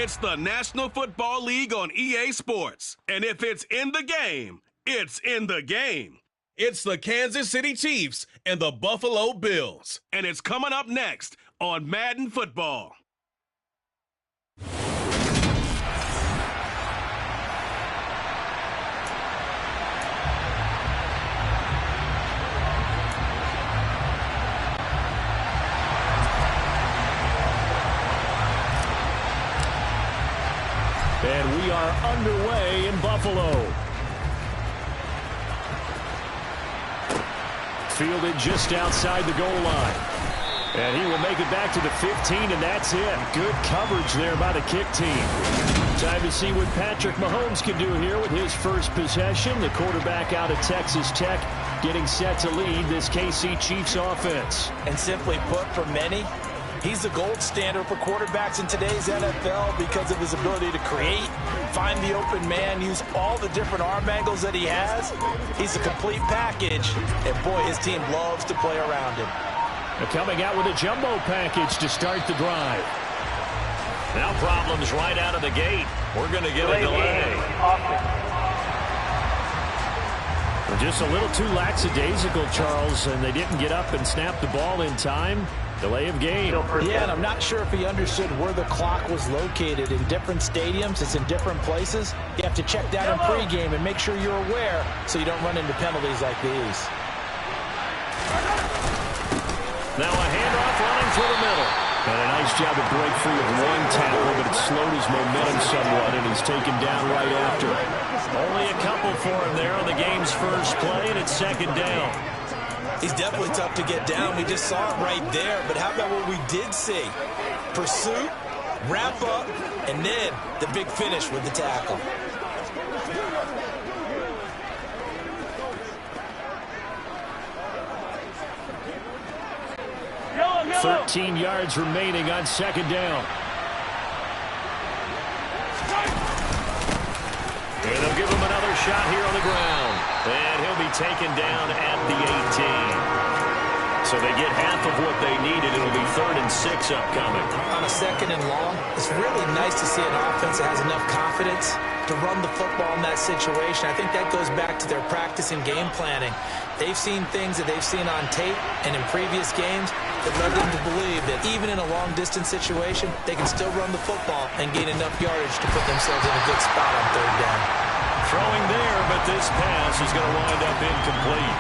It's the National Football League on EA Sports. And if it's in the game, it's in the game. It's the Kansas City Chiefs and the Buffalo Bills. And it's coming up next on Madden Football. And we are underway in Buffalo. Fielded just outside the goal line. And he will make it back to the 15, and that's it. Good coverage there by the kick team. Time to see what Patrick Mahomes can do here with his first possession. The quarterback out of Texas Tech getting set to lead this KC Chiefs offense. And simply put, for many, he's the gold standard for quarterbacks in today's NFL because of his ability to create, find the open man, use all the different arm angles that he has. He's a complete package, and boy, his team loves to play around him. They're coming out with a jumbo package to start the drive. Now problems right out of the gate. We're going to get a delay. Just a little too lackadaisical, Charles, and they didn't get up and snap the ball in time. Delay of game. Yeah, and I'm not sure if he understood where the clock was located. In different stadiums, it's in different places. You have to check that in pregame and make sure you're aware so you don't run into penalties like these. Now a handoff running through the middle. And a nice job to break free of one tackle, but it slowed his momentum somewhat, and he's taken down right after. Only a couple for him there on the game's first play, and it's second down. He's definitely tough to get down. We just saw it right there. But how about what we did see? Pursuit, wrap up, and then the big finish with the tackle. 13 yards remaining on second down. And they'll give him another shot here on the ground. And he'll be taken down at the 18. So they get half of what they needed. It'll be 3rd and 6 upcoming. On a second and long, it's really nice to see an offense that has enough confidence to run the football in that situation. I think that goes back to their practice and game planning. They've seen things that they've seen on tape and in previous games that led them to believe that even in a long-distance situation, they can still run the football and gain enough yardage to put themselves in a good spot on 3rd down. Throwing there, but this pass is going to wind up incomplete.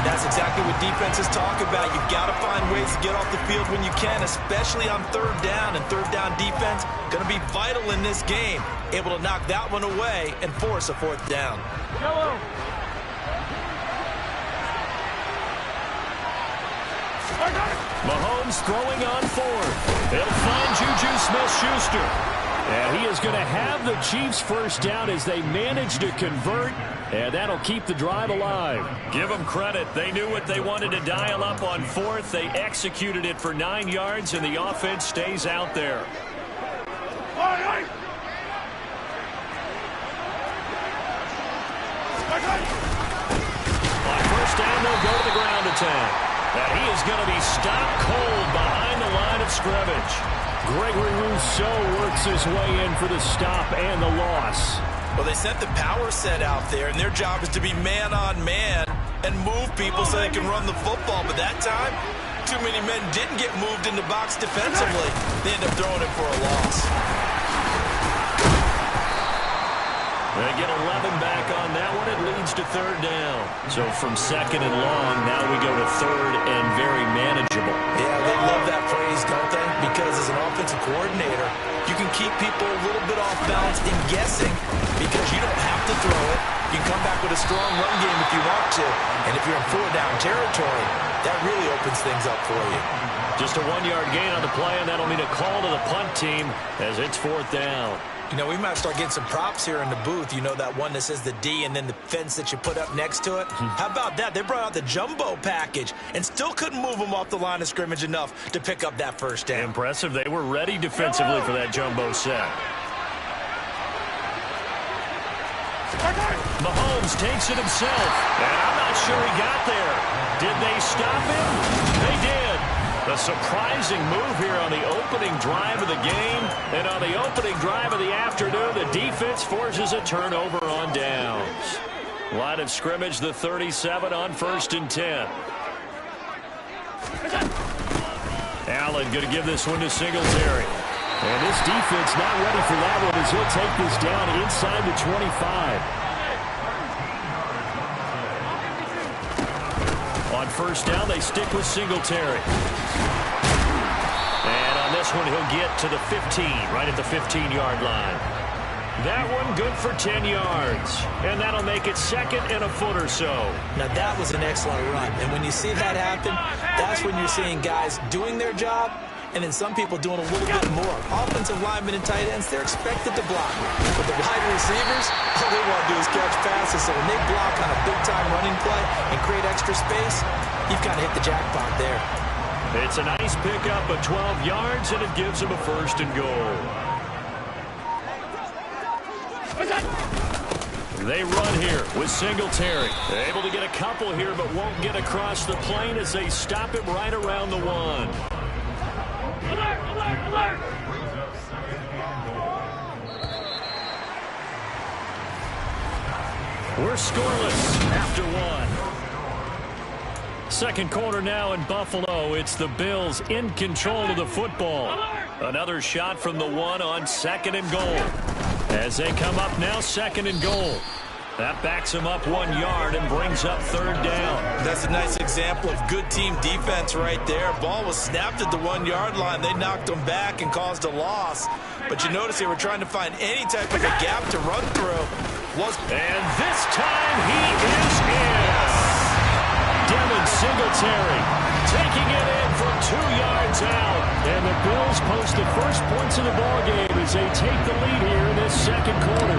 That's exactly what defenses talk about. You've got to find ways to get off the field when you can, especially on 3rd down. And 3rd down defense going to be vital in this game. Able to knock that one away and force a 4th down. Hello. Mahomes throwing on 4th. They'll find Juju Smith-Schuster. And he is going to have the Chiefs first down as they manage to convert. And that'll keep the drive alive. Give them credit. They knew what they wanted to dial up on 4th. They executed it for 9 yards, and the offense stays out there. On first down, they'll go to the ground attack. And he is going to be stopped cold behind the line of scrimmage. Gregory Rousseau works his way in for the stop and the loss. Well, they sent the power set out there, and their job is to be man-on-man and move people so they can run the football. But that time, too many men didn't get moved in the box defensively. They end up throwing it for a loss. They get 11 back on that one. It leads to 3rd down. So from 2nd and long, now we go to 3rd and very manageable. Yeah, they love that phrase, don't they? Because as an offensive coordinator, you can keep people a little bit off balance and guessing because you don't have to throw it. You can come back with a strong run game if you want to. And if you're in 4-down territory, that really opens things up for you. Just a 1-yard gain on the play, and that'll mean a call to the punt team as it's 4th down. You know, we might start getting some props here in the booth. You know, that one that says the D and then the fence that you put up next to it? How about that? They brought out the jumbo package and still couldn't move them off the line of scrimmage enough to pick up that first down. Impressive. They were ready defensively for that jumbo set. Mahomes takes it himself. And I'm not sure he got there. Did they stop him? They did. A surprising move here on the opening drive of the game. And on the opening drive of the afternoon, the defense forces a turnover on downs. Line of scrimmage, the 37 on 1st and 10. Allen going to give this one to Singletary. And this defense not ready for that one as he'll take this down inside the 25. On 1st down, they stick with Singletary. And on this one, he'll get to the 15, right at the 15-yard line. That one good for 10 yards. And that'll make it 2nd and a foot or so. Now, that was an excellent run. And when you see that happen, that's when you're seeing guys doing their job and then some people doing a little bit more. Offensive linemen and tight ends, they're expected to block. But the wide receivers, all they want to do is catch passes. So when they block on a big-time running play and create extra space, you've kind of hit the jackpot there. It's a nice pickup of 12 yards, and it gives them a 1st and goal. They run here with Singletary. They're able to get a couple here, but won't get across the plane as they stop him right around the 1. Alert, alert, alert! We're scoreless after 1. Second quarter now in Buffalo. It's the Bills in control of the football. Another shot from the 1 on 2nd and goal. As they come up now, 2nd and goal. That backs them up 1 yard and brings up 3rd down. That's a nice example of good team defense right there. Ball was snapped at the 1-yard line. They knocked them back and caused a loss. But you notice they were trying to find any type of a gap to run through. And this time he is in. Devin Singletary taking it in from 2 yards out. And the Bills post the first points of the ballgame as they take the lead here in this 2nd quarter.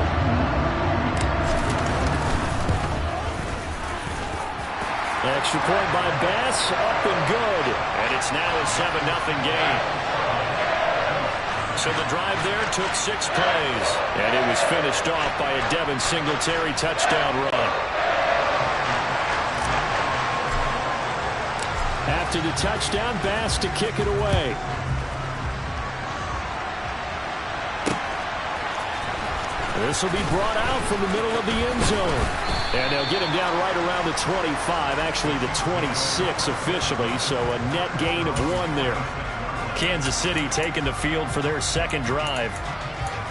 Extra point by Bass, up and good. And it's now a 7-0 game. So the drive there took 6 plays. And it was finished off by a Devin Singletary touchdown run. After the touchdown, Bass to kick it away. This will be brought out from the middle of the end zone. And they'll get him down right around the 25, actually the 26 officially, so a net gain of 1 there. Kansas City taking the field for their 2nd drive.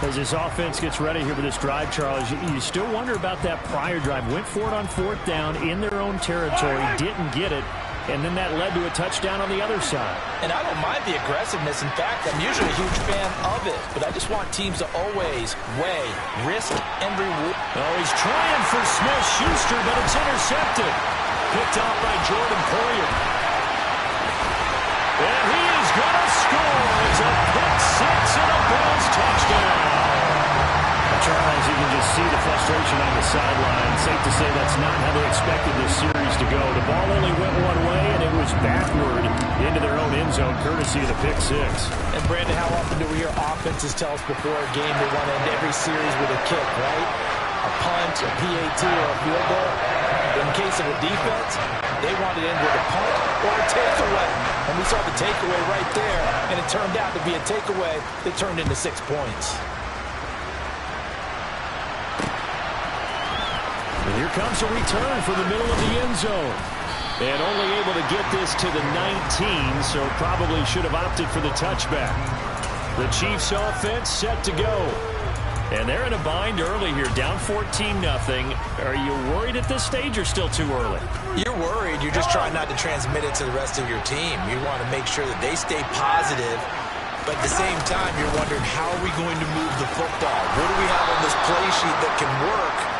As this offense gets ready here for this drive, Charles, you still wonder about that prior drive. Went for it on 4th down in their own territory, didn't get it, and then that led to a touchdown on the other side. And I don't mind the aggressiveness. In fact, I'm usually a huge fan of it. But I just want teams to always weigh risk and reward. Oh, he's trying for Smith-Schuster, but it's intercepted. Picked off by Jordan Poyer. And he is going to score. It's a pick-6 and a Bills touchdown. Charles, you can just see the frustration on the sideline. Safe to say that's not how they expected this series to go. The ball only went one way, and it was backward into their own end zone, courtesy of the pick-6. And, Brandon, how often do we hear offenses tell us before a game they want to end every series with a kick, right? A punt, a PAT, or a field goal. In case of a defense, they want to end with a punt or a takeaway. And we saw the takeaway right there, and it turned out to be a takeaway that turned into 6 points. And here comes a return from the middle of the end zone. And only able to get this to the 19, so probably should have opted for the touchback. The Chiefs offense set to go. And they're in a bind early here, down 14-0. Are you worried at this stage or still too early? You're worried. You're just trying not to transmit it to the rest of your team. You want to make sure that they stay positive. But at the same time, you're wondering, how are we going to move the football? What do we have on this play sheet that can work?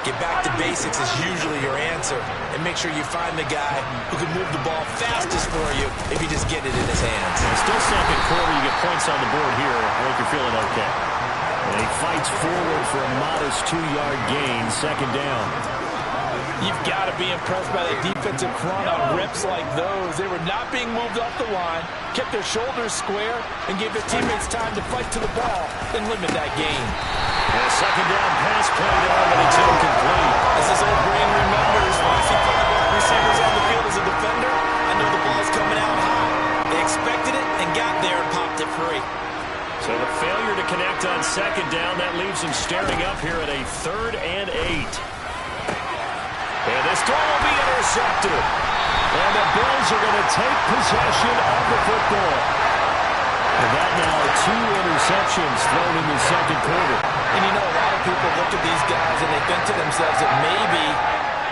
Get back to basics is usually your answer. And make sure you find the guy who can move the ball fastest for you if you just get it in his hands. And still 2nd quarter, you get points on the board here. I think you're feeling okay. And he fights forward for a modest 2-yard gain, 2nd down. You've got to be impressed by the defensive front on rips like those. They were not being moved up the line, kept their shoulders square, and gave their teammates time to fight to the ball and limit that gain. And a 2nd down pass played on, but it's incomplete. As this old brain remembers, when I see 5 wide receivers on the field as a defender, I know the ball's coming out high. They staring up here at a 3rd and 8. And this throw will be intercepted. And the Bills are going to take possession of the football. And that now 2 interceptions thrown in the second quarter. And you know, a lot of people look at these guys and they think to themselves that maybe,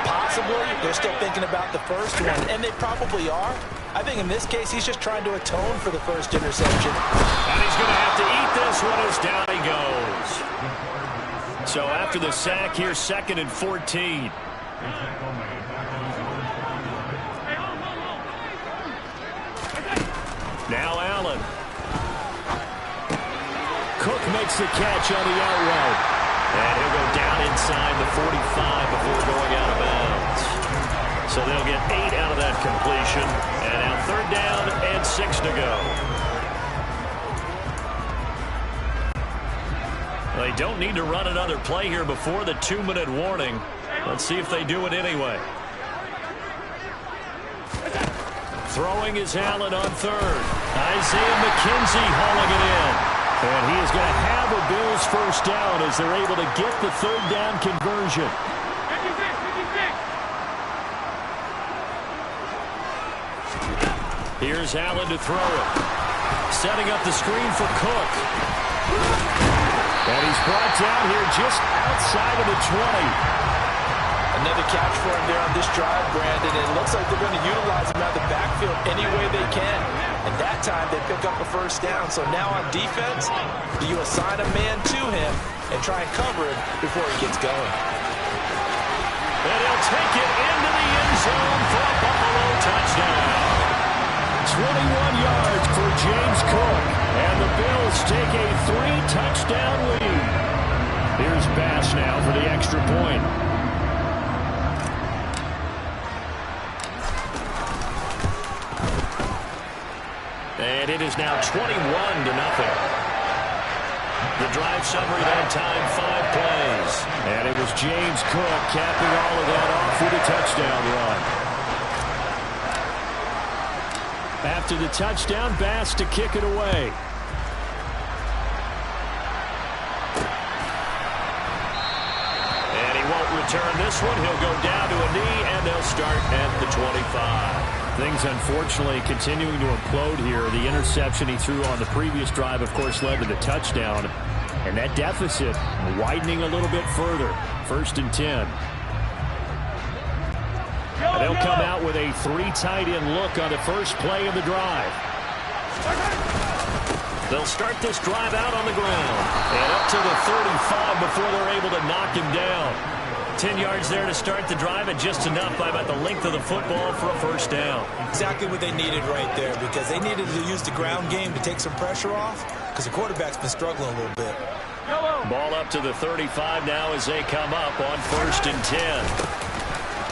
possibly, they're still thinking about the first one. And they probably are. I think in this case, he's just trying to atone for the first interception. And he's going to have to eat this one as down he goes. So after the sack here, 2nd and 14. Now Allen. Cook makes the catch on the out route. And he'll go down inside the 45 before going out of bounds. So they'll get 8 out of that completion. And now 3rd down and 6 to go. They don't need to run another play here before the 2-minute warning. Let's see if they do it anyway. Throwing is Allen on 3rd. Isaiah McKenzie hauling it in. And he is going to have a Bills first down as they're able to get the 3rd down conversion. 56. Here's Allen to throw it. Setting up the screen for Cook. And he's brought down here just outside of the 20. Another catch for him there on this drive, Brandon. It looks like they're going to utilize him out of the backfield any way they can. And that time they pick up a first down. So now on defense, do you assign a man to him and try and cover him before he gets going? And he'll take it into the end zone for a Buffalo touchdown. 21 yards for James Cook. And the Bills take a 3-touchdown lead. Here's Bass now for the extra point. And it is now 21-0. The drive summary that time, 5 plays. And it was James Cook capping all of that off with a touchdown run. After the touchdown, Bass to kick it away. And he won't return this one. He'll go down to a knee, and they'll start at the 25. Things, unfortunately, continuing to implode here. The interception he threw on the previous drive, of course, led to the touchdown. And that deficit widening a little bit further. 1st and 10. And they'll come out with a 3-tight-end look on the first play of the drive. They'll start this drive out on the ground. And up to the 35 before they're able to knock him down. 10 yards there to start the drive, and just enough by about the length of the football for a first down. Exactly what they needed right there, because they needed to use the ground game to take some pressure off, because the quarterback's been struggling a little bit. Ball up to the 35 now as they come up on 1st and 10.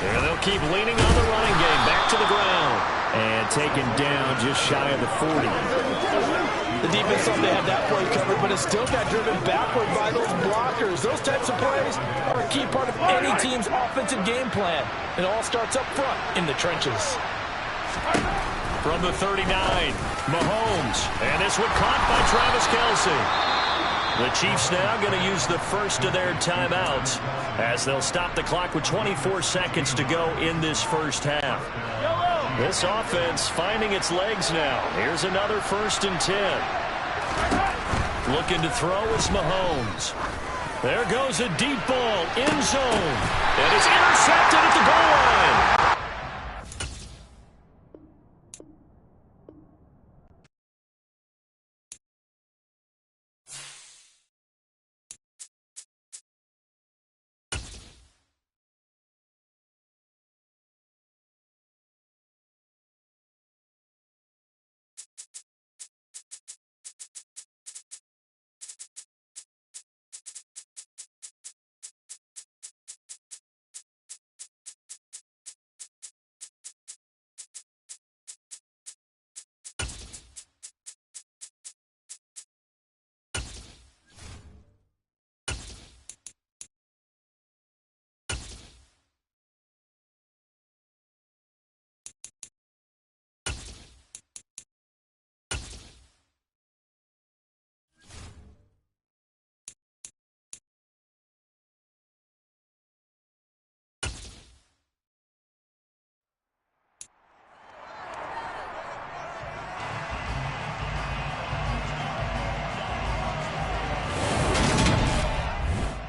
And they'll keep leaning on the running game. Back to the ground. And taken down just shy of the 40. The defense thought they had that play covered, but it still got driven backward by those blockers. Those types of plays are a key part of any team's offensive game plan. It all starts up front in the trenches. From the 39, Mahomes. And this one caught by Travis Kelce. The Chiefs now going to use the first of their timeouts as they'll stop the clock with 24 seconds to go in this first half. This offense finding its legs now. Here's another 1st and 10. Looking to throw is Mahomes. There goes a deep ball, end zone. And it's intercepted at the goal line.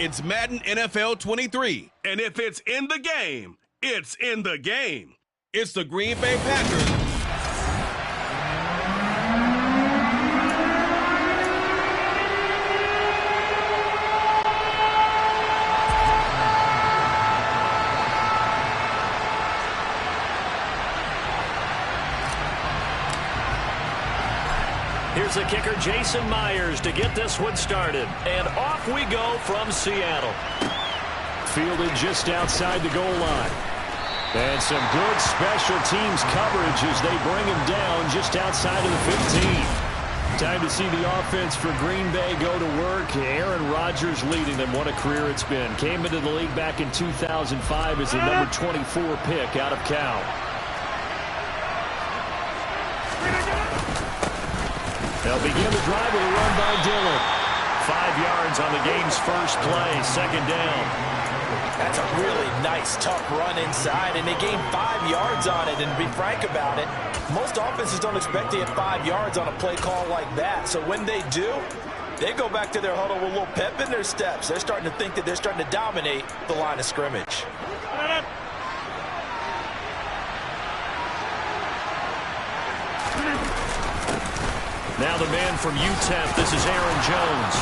It's Madden NFL 23. And if it's in the game, it's in the game. It's the Green Bay Packers. Here's the kicker, Jason Myers, to get this one started. And off we go from Seattle. Fielded just outside the goal line. And some good special teams coverage as they bring him down just outside of the 15. Time to see the offense for Green Bay go to work. Aaron Rodgers leading them. What a career it's been. Came into the league back in 2005 as the number 24 pick out of Cal. They'll begin the drive with a run by Dillon. 5 yards on the game's first play, second down. That's a really nice, tough run inside, and they gained 5 yards on it. And to be frank about it, most offenses don't expect to get 5 yards on a play call like that. So when they do, they go back to their huddle with a little pep in their steps. They're starting to think that they're starting to dominate the line of scrimmage. Now the man from UTEP, this is Aaron Jones.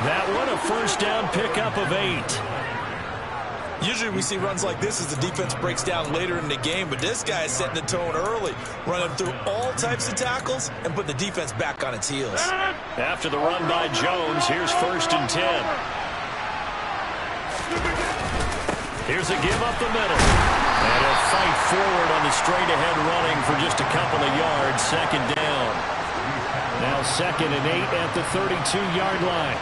That one, a first down pickup of 8. Usually we see runs like this as the defense breaks down later in the game, but this guy is setting the tone early, running through all types of tackles and putting the defense back on its heels. After the run by Jones, here's 1st and 10. Here's a give up the middle. And a fight forward on the straight-ahead running for just a couple of yards, second down. Now 2nd and 8 at the 32-yard line.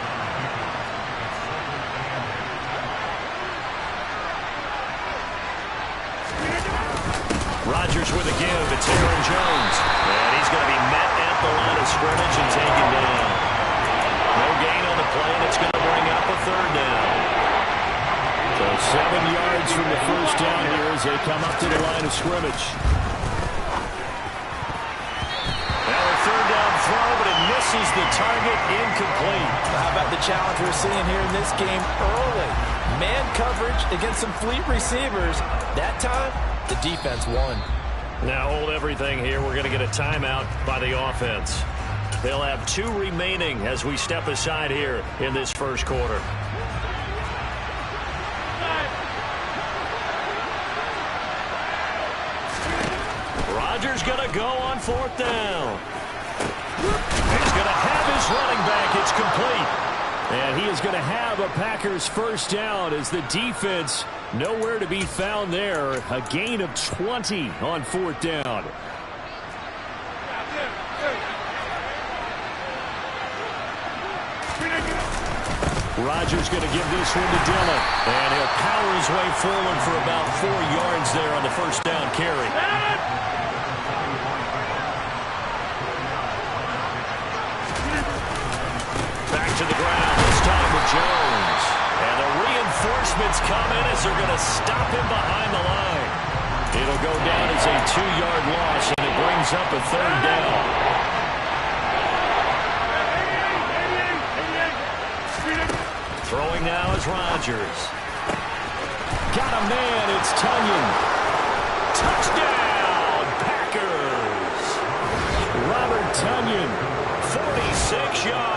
Rodgers with a give. It's Aaron Jones. And he's going to be met at the line of scrimmage and taken down. No gain on the play, and it's going to bring up a 3rd down. So 7 yards from the first down here as they come up to the line of scrimmage. Now a 3rd down throw, but it misses the target, incomplete. How about the challenge we're seeing here in this game early? Man coverage against some fleet receivers. That time, the defense won. Now hold everything here. We're going to get a timeout by the offense. They'll have 2 remaining as we step aside here in this first quarter. Rodgers going to go on 4th down. He's going to have his running back. It's complete. And he is going to have a Packers first down as the defense nowhere to be found there. A gain of 20 on 4th down. Rodgers going to give this one to Dillon. And he'll power his way forward for about 4 yards there on the first down carry. Back to the ground, this time with Jones. And the reinforcements come in as they're going to stop him behind the line. It'll go down as a 2-yard loss, and it brings up a 3rd down. Throwing now is Rodgers. Got a man, it's Tunyon. Touchdown, Packers. Robert Tunyon, 46 yards.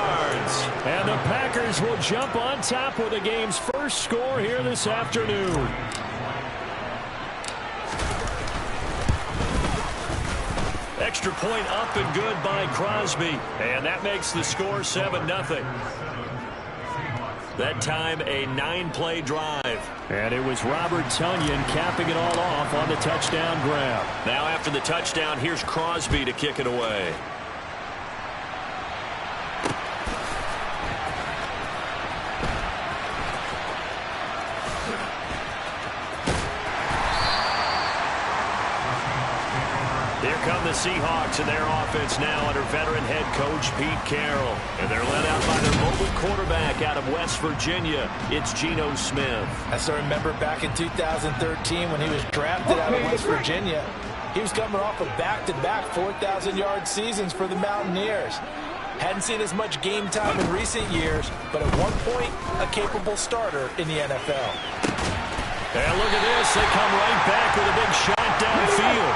And the Packers will jump on top with the game's first score here this afternoon. Extra point up and good by Crosby. And that makes the score 7-0. That time, a 9-play drive. And it was Robert Tunyon capping it all off on the touchdown grab. Now after the touchdown, here's Crosby to kick it away. Come the Seahawks and their offense now under veteran head coach Pete Carroll. And they're led out by their mobile quarterback out of West Virginia. It's Geno Smith. I still remember back in 2013 when he was drafted out of West Virginia. He was coming off of back-to-back 4,000-yard seasons for the Mountaineers. Hadn't seen as much game time in recent years, but at one point, a capable starter in the NFL. And look at this. They come right back with a big shot downfield.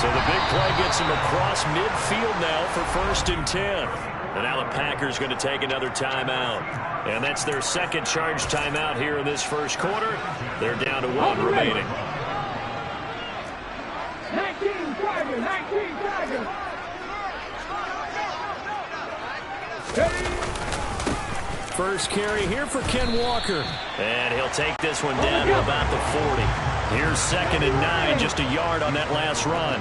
So the big play gets them across midfield now for 1st and 10. And now the Packers going to take another timeout. And that's their second charge timeout here in this first quarter. They're down to 1 remaining. 19 Tigers, 19 Tigers. First carry here for Ken Walker. And he'll take this one down to about the 40. Here's 2nd and 9, just a yard on that last run.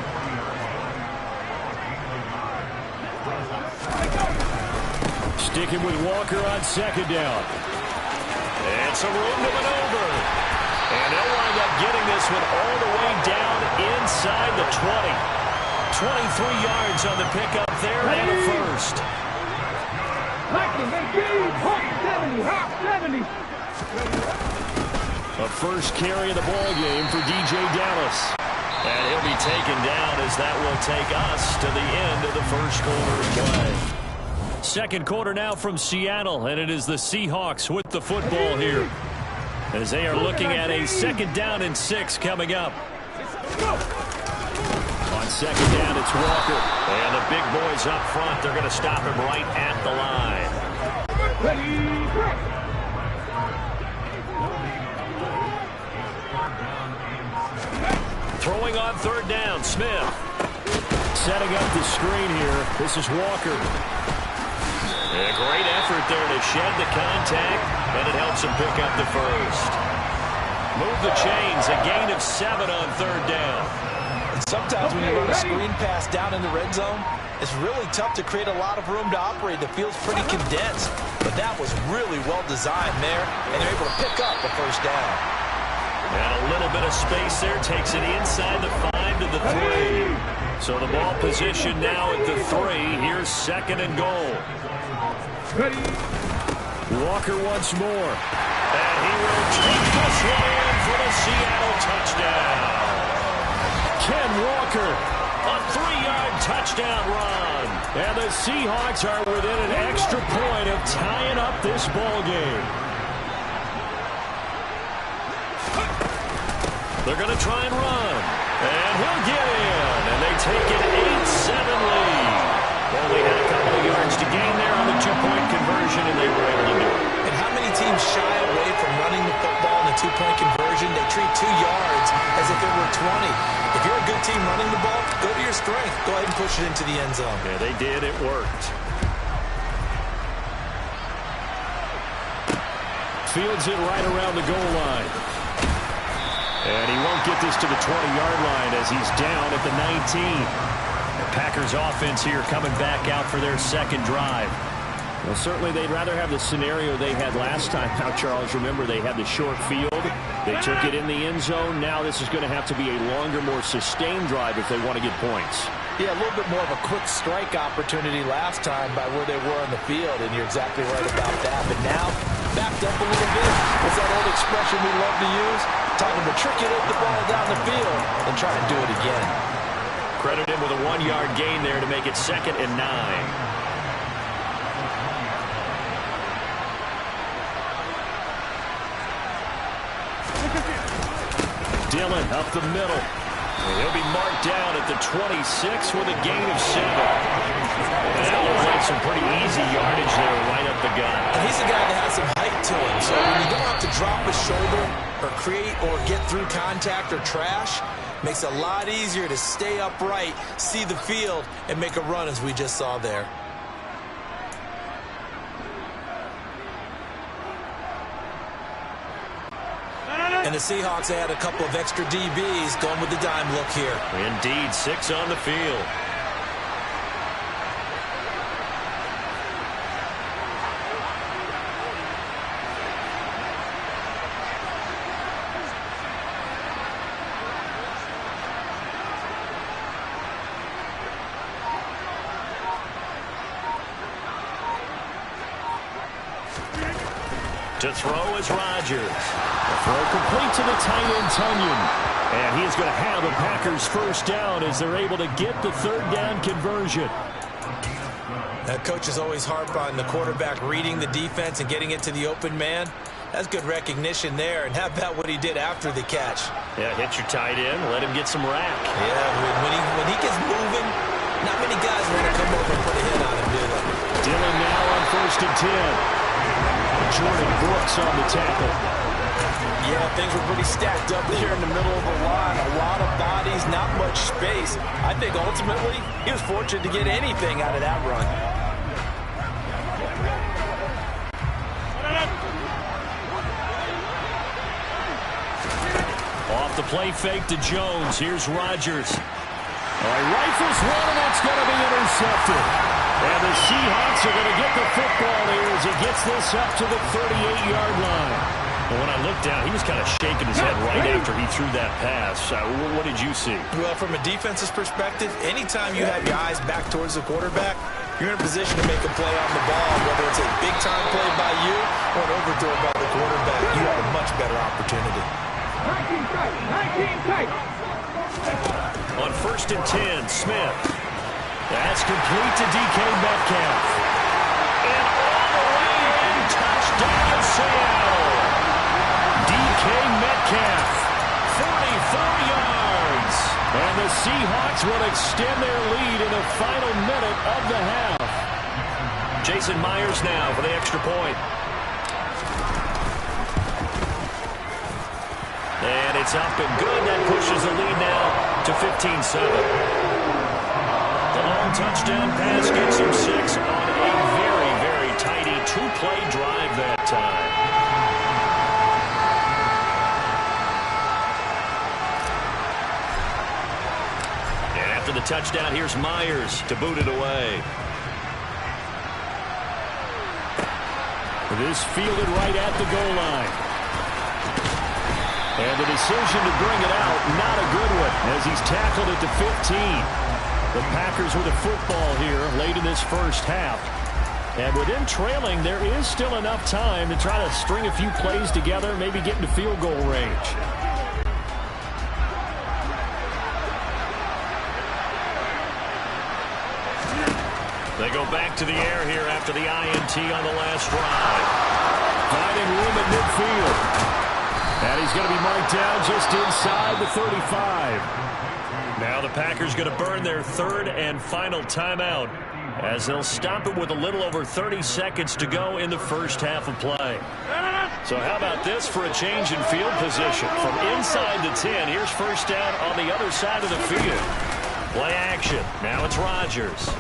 Sticking with Walker on 2nd down. And some room to maneuver. And they'll wind up getting this one all the way down inside the 20. 23 yards on the pickup there and a first. 70. A first carry of the ball game for DJ Dallas. And he'll be taken down as that will take us to the end of the first quarter of play. Second quarter now from Seattle, and it is the Seahawks with the football here as they are looking at a 2nd down and 6 coming up. On 2nd down, it's Walker. And the big boys up front, they're going to stop him right at the line. Throwing on 3rd down, Smith. Setting up the screen here. This is Walker. A great effort there to shed the contact, and it helps him pick up the first. Move the chains, a gain of 7 on 3rd down. And sometimes when you run a screen pass down in the red zone, it's really tough to create a lot of room to operate. The field's pretty condensed, but that was really well designed there, and they're able to pick up the 1st down. And a little bit of space there takes it inside the 5 to the 3. So the ball position now at the 3. Here's 2nd and goal. Walker once more. And he will take this one in for the Seattle touchdown. Ken Walker, a 3-yard touchdown run. And the Seahawks are within an extra point of tying up this ball game. They're going to try and run. And he'll get in. And they take an 8-7 lead. Only had a couple of yards to gain there on the 2-point conversion, and they were able to do it. And how many teams shy away from running the football in a 2-point conversion? They treat 2 yards as if it were 20. If you're a good team running the ball, go to your strength. Go ahead and push it into the end zone. Yeah, they did. It worked. Fields it right around the goal line. And he won't get this to the 20-yard line as he's down at the 19. The Packers offense here coming back out for their 2nd drive. Well, certainly they'd rather have the scenario they had last time. Now, Charles, remember, they had the short field. They took it in the end zone. Now this is going to have to be a longer, more sustained drive if they want to get points. Yeah, a little bit more of a quick strike opportunity last time by where they were on the field, and you're exactly right about that. But now, backed up a little bit. What's that old expression we love to use? Time to matriculate the ball down the field and try to do it again. Credit him with a 1-yard gain there to make it 2nd and 9. Dillon up the middle. And he'll be marked down at the 26 with a gain of 7. And that looks like some pretty easy yardage there right up the gut. And he's a guy that has some height to him, so when you don't have to drop his shoulder or create or get through contact or trash, makes it a lot easier to stay upright, see the field, and make a run as we just saw there. And the Seahawks add a couple of extra DBs going with the dime look here. Indeed, 6 on the field. To throw is Rodgers. The throw complete to the tight end, Tunyon. And he is going to have a Packers 1st down as they're able to get the 3rd down conversion. Coaches always harp on the quarterback reading the defense and getting it to the open man. That's good recognition there. And how about what he did after the catch? Yeah, hit your tight end, let him get some rack. Yeah, when he gets moving, not many guys want to come over and put a hit on him, do they? Dillon now on 1st and 10. Jordan Brooks on the tackle. Yeah, things were pretty stacked up there in the middle of the line. A lot of bodies, not much space. I think ultimately he was fortunate to get anything out of that run. Off the play fake to Jones. Here's Rodgers. He rifles one, and that's going to be intercepted. And the Seahawks are going to get the football here as he gets this up to the 38-yard line. Well, when I looked down, he was kind of shaking his head right after he threw that pass. What did you see? Well, from a defense's perspective, anytime you have your eyes back towards the quarterback, you're in a position to make a play on the ball. Whether it's a big-time play by you or an overthrow by the quarterback, you have a much better opportunity. 19 tight. On 1st and 10, Smith. That's complete to DK Metcalf. And all the way in, touchdown Seattle. DK Metcalf, 44 yards. And the Seahawks will extend their lead in the final minute of the half. Jason Myers now for the extra point. And it's up and good. That pushes the lead now to 15-7. The long touchdown pass gets him 6 on a very, very tidy 2-play drive that time. And after the touchdown, here's Myers to boot it away. This fielded right at the goal line. And the decision to bring it out, not a good one, as he's tackled at the 15. The Packers with a football here late in this first half. And with them trailing, there is still enough time to try to string a few plays together, maybe get into field goal range. They go back to the air here after the INT on the last drive. Finding room at midfield. And he's going to be marked down just inside the 35. Now the Packers going to burn their 3rd and final timeout as they'll stop it with a little over 30 seconds to go in the first half of play. So how about this for a change in field position? From inside the 10, here's first down on the other side of the field. Play action. Now it's Rodgers.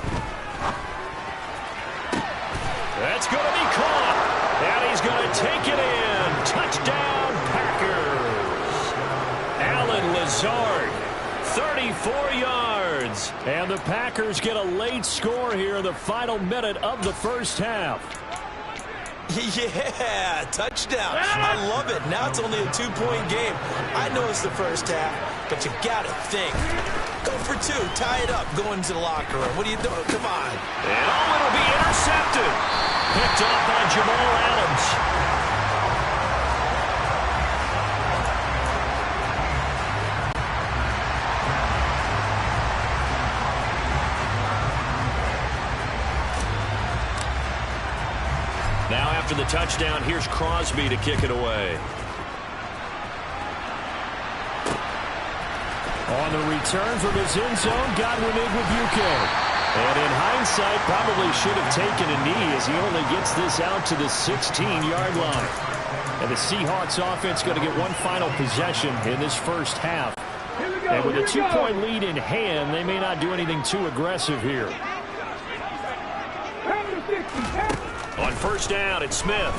That's going to be caught. And he's going to take it in. Touchdown, Packers. Allen Lazard, 34 yards. And the Packers get a late score here in the final minute of the first half. Yeah, touchdown. I love it. Now it's only a 2-point game. I know it's the first half, but you got to think. Go for 2. Tie it up. Go into the locker room. What are you doing? Come on. And it'll be intercepted. Picked up by Jamal Adams. Now after the touchdown, here's Crosby to kick it away. On the return from his end zone, Godwin Igwebuike. And in hindsight, probably should have taken a knee as he only gets this out to the 16-yard line. And the Seahawks offense going to get one final possession in this first half. And with a 2-point lead in hand, they may not do anything too aggressive here. On first down, it's Smith.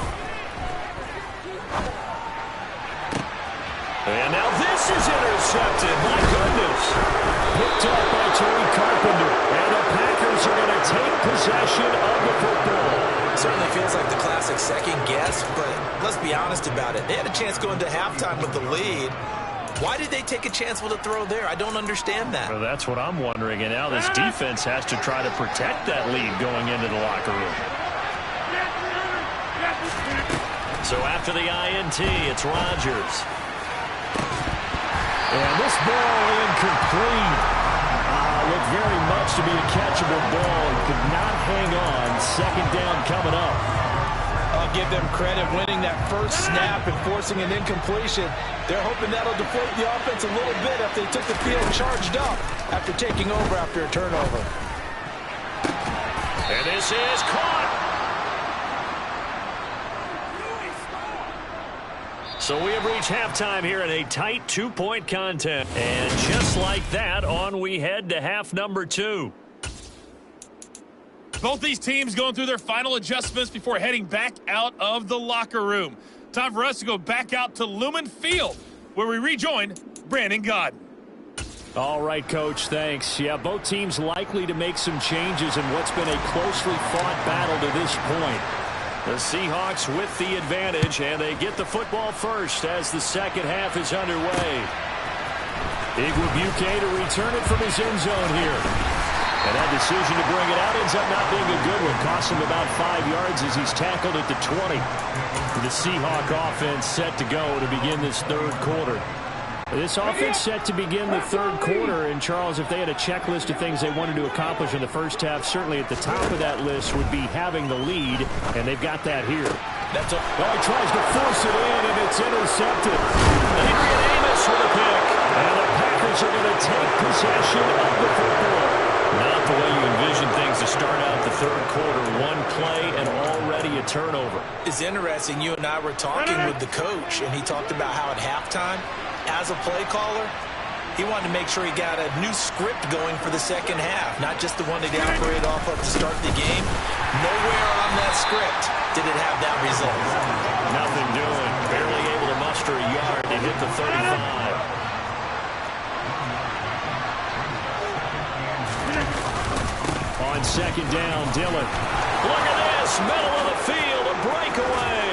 And now this is intercepted. My goodness. Picked up by Tony Carpenter. And the Packers are going to take possession of the football. It certainly feels like the classic second guess, but let's be honest about it. They had a chance going to halftime with the lead. Why did they take a chance with a throw there? I don't understand that. Well, that's what I'm wondering. And now this defense has to try to protect that lead going into the locker room. So after the INT, it's Rodgers. And this ball incomplete. Looked very much to be a catchable ball and could not hang on. Second down coming up. I'll give them credit winning that first snap and forcing an incompletion. They're hoping that'll deflate the offense a little bit if they took the field charged up after taking over after a turnover. And this is caught. So we have reached halftime here in a tight 2-point contest. And just like that, on we head to half number 2. Both these teams going through their final adjustments before heading back out of the locker room. Time for us to go back out to Lumen Field, where we rejoin Brandon Godden. All right, Coach, thanks. Yeah, both teams likely to make some changes in what's been a closely fought battle to this point. The Seahawks with the advantage, and they get the football first as the second half is underway. Igwebuike to return it from his end zone here. And that decision to bring it out ends up not being a good one. Cost him about 5 yards as he's tackled at the 20. The Seahawk offense set to go to begin this third quarter. This offense set to begin the third quarter, and Charles, if they had a checklist of things they wanted to accomplish in the first half, certainly at the top of that list would be having the lead, and they've got that here. He tries to force it in, and it's intercepted. Adrian Amos with a pick, and the Packers are going to take possession of the football. Not the way you envision things to start out the third quarter. One play and already a turnover. It's interesting. You and I were talking with the coach, and he talked about how at halftime, as a play caller, he wanted to make sure he got a new script going for the second half, not just the one that he operated off of to start the game. Nowhere on that script did it have that result. Nothing doing. Barely able to muster a yard to hit the 35. On second down, Dillon. Look at this. Middle of the field. A breakaway.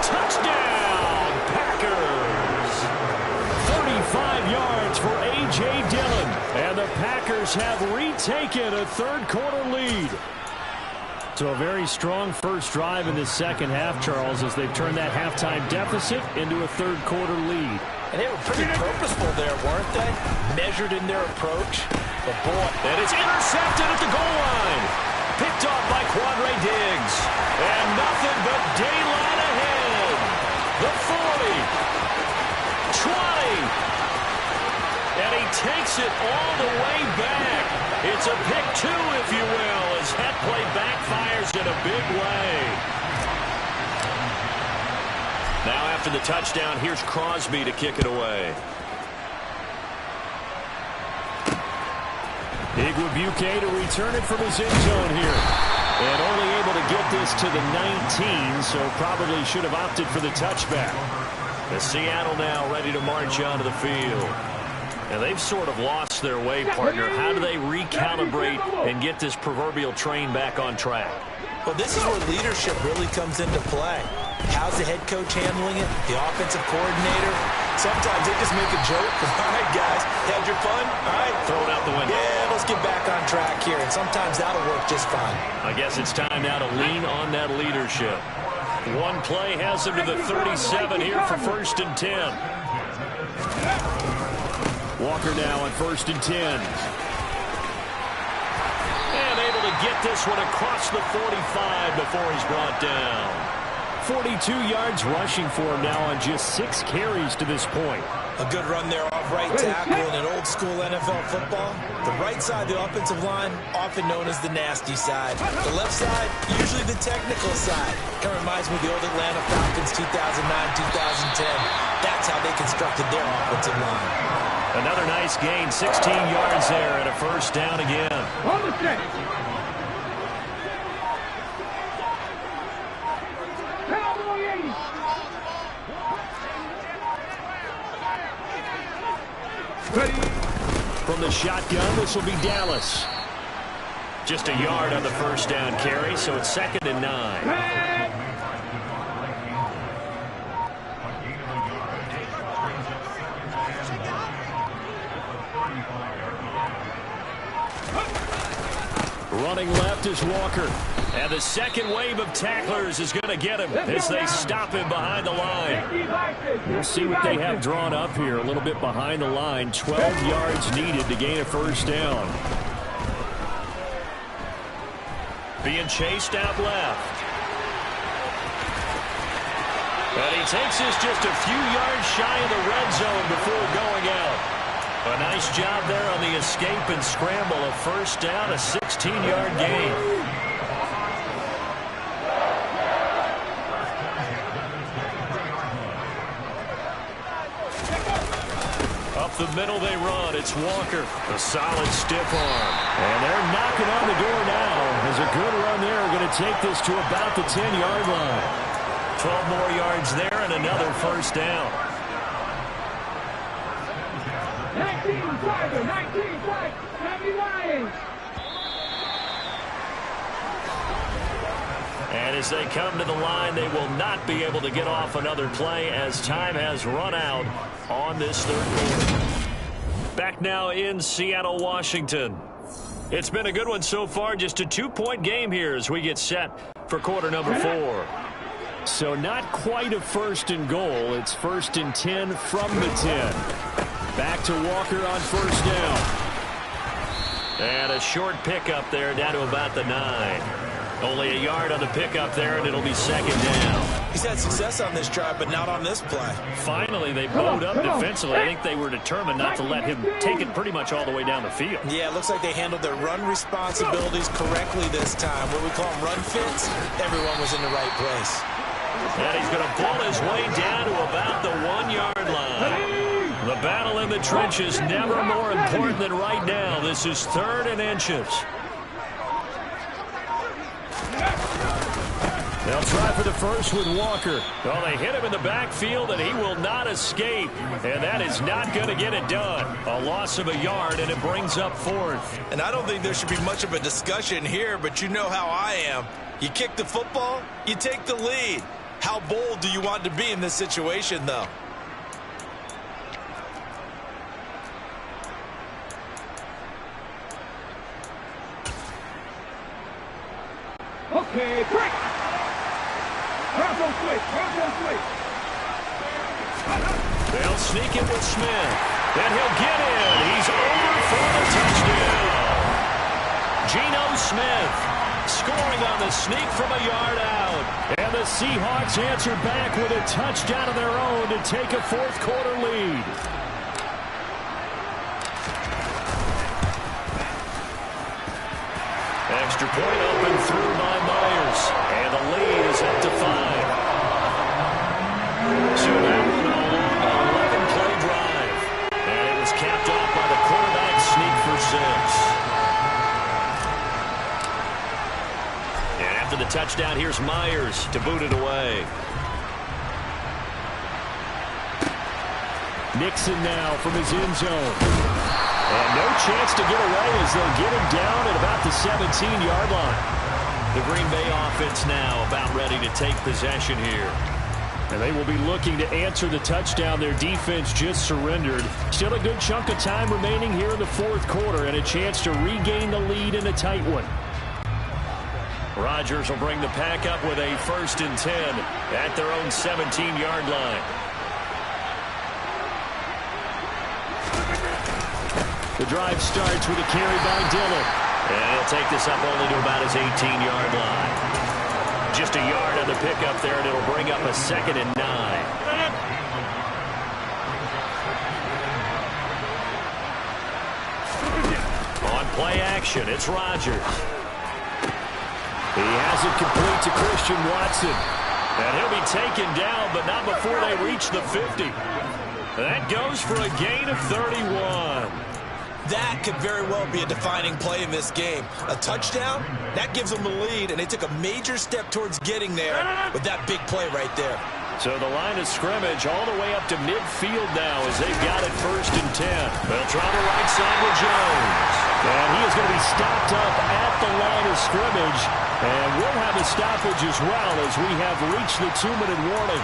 Touchdown, Packers. 35 yards for A.J. Dillon. And the Packers have retaken a third quarter lead. So a very strong first drive in the second half, Charles, as they've turned that halftime deficit into a third quarter lead. And they were pretty purposeful there, weren't they? Measured in their approach. But boy, and it's intercepted at the goal line. Picked off by Quandre Diggs. And nothing but daylight ahead. The 40. 20. And he takes it all the way back. It's a pick 2, if you will, as that play backfires in a big way. Now after the touchdown, here's Crosby to kick it away. Igwebuike to return it from his end zone here. And only able to get this to the 19, so probably should have opted for the touchback. The Seattle now ready to march onto the field. And they've sort of lost their way, partner. How do they recalibrate and get this proverbial train back on track? Well, this is where leadership really comes into play. How's the head coach handling it? The offensive coordinator? Sometimes they just make a joke. All right, guys, had your fun? All right. Throw it out the window. Yeah, let's get back on track here. And sometimes that'll work just fine. I guess it's time now to lean on that leadership. One play has him to the 37 here for 1st and 10. Walker now on 1st and 10. And able to get this one across the 45 before he's brought down. 42 yards rushing for him now on just 6 carries to this point. A good run there off right tackle in an old-school NFL football. The right side, the offensive line, often known as the nasty side. The left side, usually the technical side. Kind of reminds me of the old Atlanta Falcons 2009-2010. That's how they constructed their offensive line. Another nice gain, 16 yards there, and a 1st down again. On the set. From the shotgun, this will be Dallas. Just a yard on the 1st down carry, so it's 2nd and 9. Running left is Walker. And the second wave of tacklers is going to get him as they stop him behind the line. We'll see what they have drawn up here a little bit behind the line. 12 yards needed to gain a 1st down. being chased out left. And he takes this just a few yards shy of the red zone before going out. A nice job there on the escape and scramble. A first down, a 16-yard gain. Up the middle they run. It's Walker. A solid stiff arm. And they're knocking on the door now. There's a good run there. We're going to take this to about the 10-yard line. 12 more yards there and another first down. 19-5, Miami Lions. And as they come to the line, they will not be able to get off another play as time has run out on this third quarter. Back now in Seattle, Washington. It's been a good one so far. Just a 2-point game here as we get set for quarter number 4. So not quite a first and goal. It's first and 10 from the 10. Back to Walker on first down. And a short pickup there down to about the 9. Only a yard on the pickup there, and it'll be second down. He's had success on this drive, but not on this play. Finally, they bowed up defensively. I think they were determined not to let him take it pretty much all the way down the field. Yeah, it looks like they handled their run responsibilities correctly this time. What we call them run fits, everyone was in the right place. And he's going to pull his way down to about the 1-yard line. The battle in the trenches never more important than right now. This is 3rd and inches. They'll try for the first with Walker. Well, they hit him in the backfield, and he will not escape. And that is not going to get it done. A loss of a yard, and it brings up 4th. And I don't think there should be much of a discussion here, but you know how I am. You kick the football, you take the lead. How bold do you want to be in this situation, though? Okay, break. Purple switch. They'll sneak it with Smith. And he'll get in. He's over for the touchdown. Geno Smith scoring on the sneak from a yard out. And the Seahawks answer back with a touchdown of their own to take a 4th quarter lead. Extra point up and through by Myers. And the lead is up to 5. So that one an 11-play drive. And it was capped off by the quarterback sneak for 6. And after the touchdown, here's Myers to boot it away. Nixon now from his end zone. And no chance to get away as they'll get him down at about the 17-yard line. The Green Bay offense now about ready to take possession here. And they will be looking to answer the touchdown their defense just surrendered. Still a good chunk of time remaining here in the 4th quarter and a chance to regain the lead in a tight one. Rodgers will bring the pack up with a 1st and 10 at their own 17-yard line. The drive starts with a carry by Dillon. And he'll take this up only to about his 18-yard line. Just a yard on the pickup there, and it'll bring up a 2nd and 9. On play action, it's Rodgers. He has it complete to Christian Watson. And he'll be taken down, but not before they reach the 50. That goes for a gain of 31. That could very well be a defining play in this game. A touchdown, that gives them the lead, and they took a major step towards getting there with that big play right there. So the line of scrimmage all the way up to midfield now as they've got it 1st and 10. They'll try the right side with Jones. And he is going to be stopped up at the line of scrimmage. And we'll have a stoppage as well as we have reached the 2-minute warning.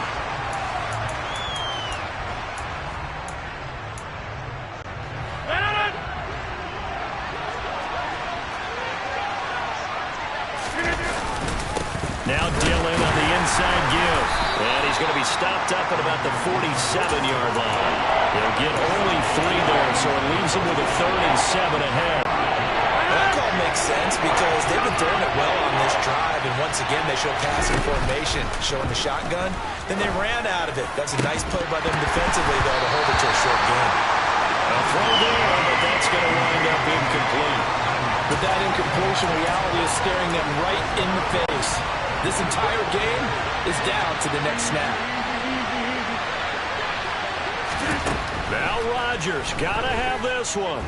Now Dillon on the inside give. And he's going to be stopped up at about the 47-yard line. He'll get only 3 there, so it leaves him with a 3rd and 7 ahead. I call all makes sense because they've been throwing it well on this drive, and once again they show passing formation, showing the shotgun. Then they ran out of it. That's a nice play by them defensively, though, to hold it to a short game. A throw there, but that's going to wind up incomplete. But that incompletion reality is staring them right in the face. This entire game is down to the next snap. Now Rodgers got to have this one.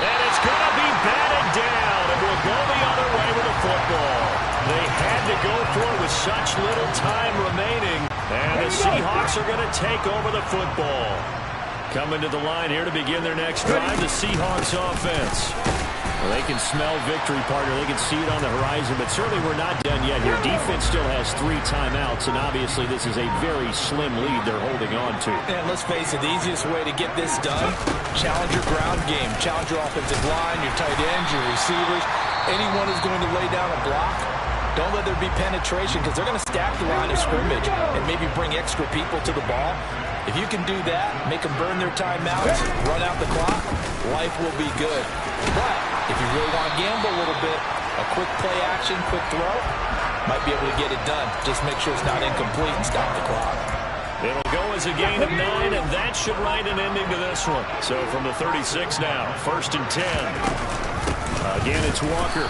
And it's going to be batted down, and we'll go the other way with the football. They had to go for it with such little time remaining, and the Seahawks are going to take over the football. Coming to the line here to begin their next drive, the Seahawks offense. Well, they can smell victory, partner. They can see it on the horizon, but certainly we're not done yet here. Defense still has 3 timeouts, and obviously this is a very slim lead they're holding on to. And let's face it, the easiest way to get this done, challenge your ground game. Challenge your offensive line, your tight ends, your receivers. Anyone who's going to lay down a block, don't let there be penetration because they're going to stack the line of scrimmage and maybe bring extra people to the ball. If you can do that, make them burn their timeouts, run out the clock, life will be good. But if you really want to gamble a little bit, a quick play action, quick throw, might be able to get it done. Just make sure it's not incomplete and stop the clock. It'll go as a gain of 9, and that should write an ending to this one. So from the 36 now, 1st and 10. Again, it's Walker.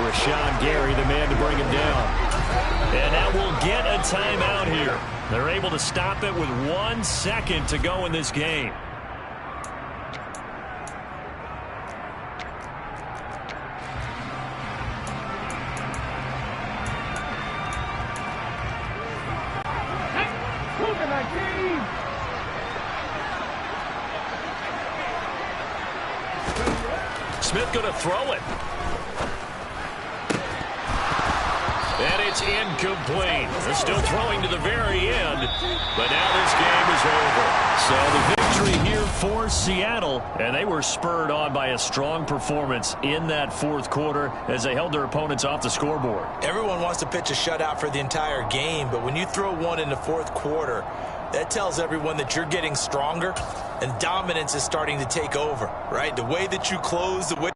Rashawn Gary, the man to bring him down. And now we'll get a timeout here. They're able to stop it with 1 second to go in this game. Smith going to throw it. And it's incomplete. They're still throwing to the very end, but now this game is over. So the victory here for Seattle, and they were spurred on by a strong performance in that 4th quarter as they held their opponents off the scoreboard. Everyone wants to pitch a shutout for the entire game, but when you throw one in the 4th quarter, that tells everyone that you're getting stronger and dominance is starting to take over, right? The way that you close, the way